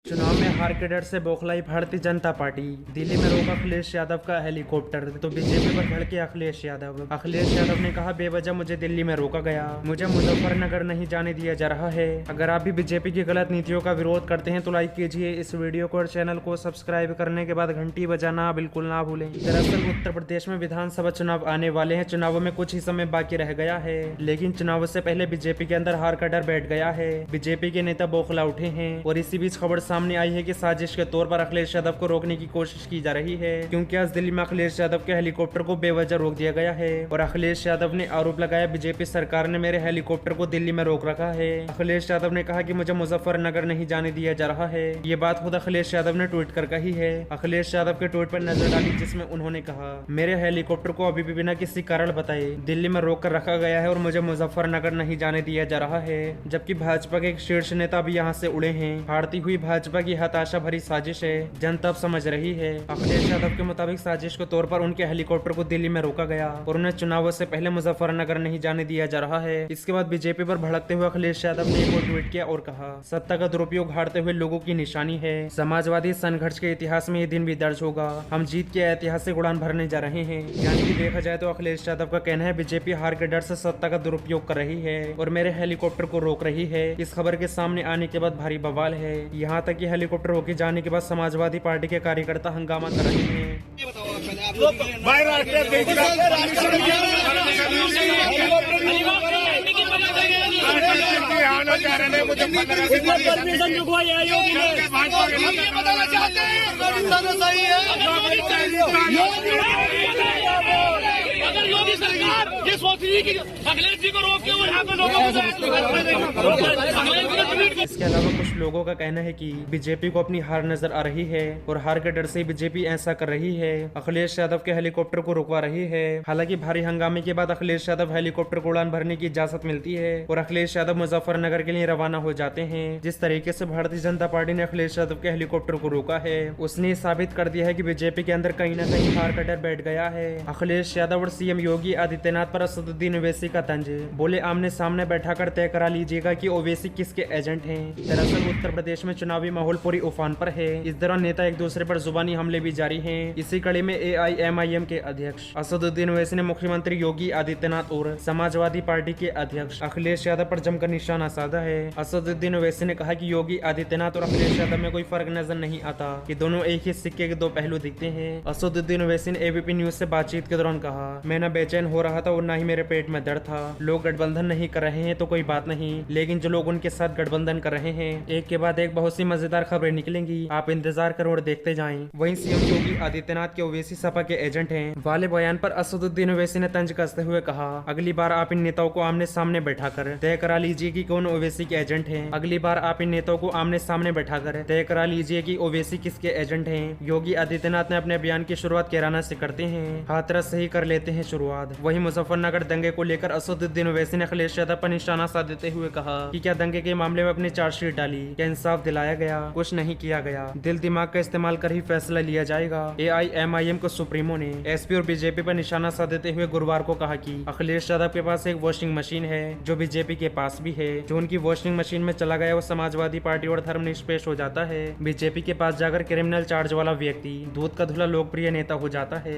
चुनाव में हार के डर से बौखलाई भारतीय जनता पार्टी। दिल्ली में रोका अखिलेश यादव का हेलीकॉप्टर तो बीजेपी पर भड़के अखिलेश यादव। अखिलेश यादव ने कहा, बेवजह मुझे दिल्ली में रोका गया, मुझे मुजफ्फरनगर नहीं जाने दिया जा रहा है। अगर आप भी बीजेपी की गलत नीतियों का विरोध करते हैं तो लाइक कीजिए इस वीडियो को और चैनल को सब्सक्राइब करने के बाद घंटी बजाना बिल्कुल ना भूलें। दरअसल उत्तर प्रदेश में विधानसभा चुनाव आने वाले हैं। चुनावों में कुछ ही समय बाकी रह गया है, लेकिन चुनाव से पहले बीजेपी के अंदर हार का डर बैठ गया है। बीजेपी के नेता बौखला उठे हैं और इसी बीच खबर सामने आई है कि साजिश के तौर पर अखिलेश यादव को रोकने की कोशिश की जा रही है, क्योंकि आज दिल्ली में अखिलेश यादव के हेलीकॉप्टर को बेवजह रोक दिया गया है। और अखिलेश यादव ने आरोप लगाया, बीजेपी सरकार ने मेरे हेलीकॉप्टर को दिल्ली में रोक रखा है। अखिलेश यादव ने कहा कि मुझे मुजफ्फरनगर नहीं जाने दिया जा रहा है। ये बात खुद अखिलेश यादव ने ट्वीट कर कही है। अखिलेश यादव के ट्वीट पर नजर डाली, जिसमें उन्होंने कहा, मेरे हेलीकॉप्टर को अभी भी बिना किसी कारण बताए दिल्ली में रोक कर रखा गया है और मुझे मुजफ्फरनगर नहीं जाने दिया जा रहा है। जबकि भाजपा के एक शीर्ष नेता भी यहाँ से उड़े हैं। हारती हुई भाजपा की हताशा भरी साजिश है, जनता अब समझ रही है। अखिलेश यादव के मुताबिक साजिश के तौर पर उनके हेलीकॉप्टर को दिल्ली में रोका गया और उन्हें चुनावों से पहले मुजफ्फरनगर नहीं जाने दिया जा रहा है। इसके बाद बीजेपी पर भड़कते हुए अखिलेश यादव ने एक और ट्वीट किया और कहा, सत्ता का दुरुपयोग हारते हुए लोगों की निशानी है। समाजवादी संघर्ष के इतिहास में ये दिन भी दर्ज होगा। हम जीत के ऐतिहासिक उड़ान भरने जा रहे हैं। यानी कि देखा जाए तो अखिलेश यादव का कहना है, बीजेपी हार के डर से सत्ता का दुरुपयोग कर रही है और मेरे हेलीकॉप्टर को रोक रही है। इस खबर के सामने आने के बाद भारी बवाल है। यहाँ तक कि हेलीकॉप्टर रोके जाने के बाद समाजवादी पार्टी के कार्यकर्ता हंगामा कर रहे हैं। अगर योगी सरकार ये सोच रही है कि अखिलेश जी को रोक के यहाँ पे लोगों इसके अलावा कुछ लोगों का कहना है कि बीजेपी को अपनी हार नजर आ रही है और हार के डर से बीजेपी ऐसा कर रही है, अखिलेश यादव के हेलीकॉप्टर को रुकवा रही है। हालांकि भारी हंगामे के बाद अखिलेश यादव हेलीकॉप्टर को उड़ान भरने की इजाजत मिलती है और अखिलेश यादव मुजफ्फरनगर के लिए रवाना हो जाते हैं। जिस तरीके से भारतीय जनता पार्टी ने अखिलेश यादव के हेलीकॉप्टर को रोका है, उसने साबित कर दिया है कि बीजेपी के अंदर कहीं न कहीं हार का डर बैठ गया है। अखिलेश यादव और सीएम योगी आदित्यनाथ पर असदुद्दीन ओवैसी का तंज। बोले, आमने सामने बैठाकर तय करा लीजिएगा कि ओवैसी किसके एजेंट हैं। दरअसल उत्तर प्रदेश में चुनावी माहौल पूरी उफान पर है। इस दौरान नेता एक दूसरे पर जुबानी हमले भी जारी हैं। इसी कड़ी में AIMIM के अध्यक्ष असदुद्दीन ओवैसी ने मुख्यमंत्री योगी आदित्यनाथ और समाजवादी पार्टी के अध्यक्ष अखिलेश यादव पर जमकर निशाना साधा है। असदुद्दीन ओवैसी ने कहा कि योगी आदित्यनाथ और अखिलेश यादव में कोई फर्क नजर नहीं आता, कि दोनों एक ही सिक्के के दो पहलू दिखते हैं। असदुद्दीन ओवैसी ने ABP न्यूज से बातचीत के दौरान कहा, मैं न बेचैन हो रहा था और न ही मेरे पेट में दर्द था। लोग गठबंधन नहीं कर रहे हैं तो कोई बात नहीं, लेकिन जो लोग उनके साथ गठबंधन कर रहे हैं, एक के बाद एक बहुत सी मजेदार खबरें निकलेंगी, आप इंतजार करो और देखते जाएं। वहीं सीएम योगी आदित्यनाथ के ओवैसी सपा के एजेंट हैं वाले बयान पर असदुद्दीन ओवैसी ने तंज कसते हुए कहा, अगली बार आप इन नेताओं को आमने सामने बैठाकर तय करा लीजिए कि कौन ओवैसी के एजेंट हैं। अगली बार आप इन नेताओं को आमने सामने बैठाकर तय करा लीजिए कि ओवैसी किसके एजेंट हैं। योगी आदित्यनाथ ने अपने अभियान की शुरुआत कैराना से करते हैं, हाथरस से ही कर लेते हैं शुरुआत। वहीं मुजफ्फरनगर दंगे को लेकर असदुद्दीन ओवैसी ने अखिलेश यादव पर निशाना साधते हुए कहा कि क्या दंगे के मामले में अपनी चार्जशीट डाली, क्या इंसाफ दिलाया गया? कुछ नहीं किया गया। दिल दिमाग का इस्तेमाल कर ही फैसला लिया जाएगा। AIMIM को सुप्रीमो ने SP और बीजेपी पर निशाना साधते हुए गुरुवार को कहा कि अखिलेश यादव के पास एक वॉशिंग मशीन है जो बीजेपी के पास भी है। जो उनकी वॉशिंग मशीन में चला गया वो समाजवादी पार्टी और धर्मनिरपेक्ष हो जाता है। बीजेपी के पास जाकर क्रिमिनल चार्ज वाला व्यक्ति दूध का धुला लोकप्रिय नेता हो जाता है।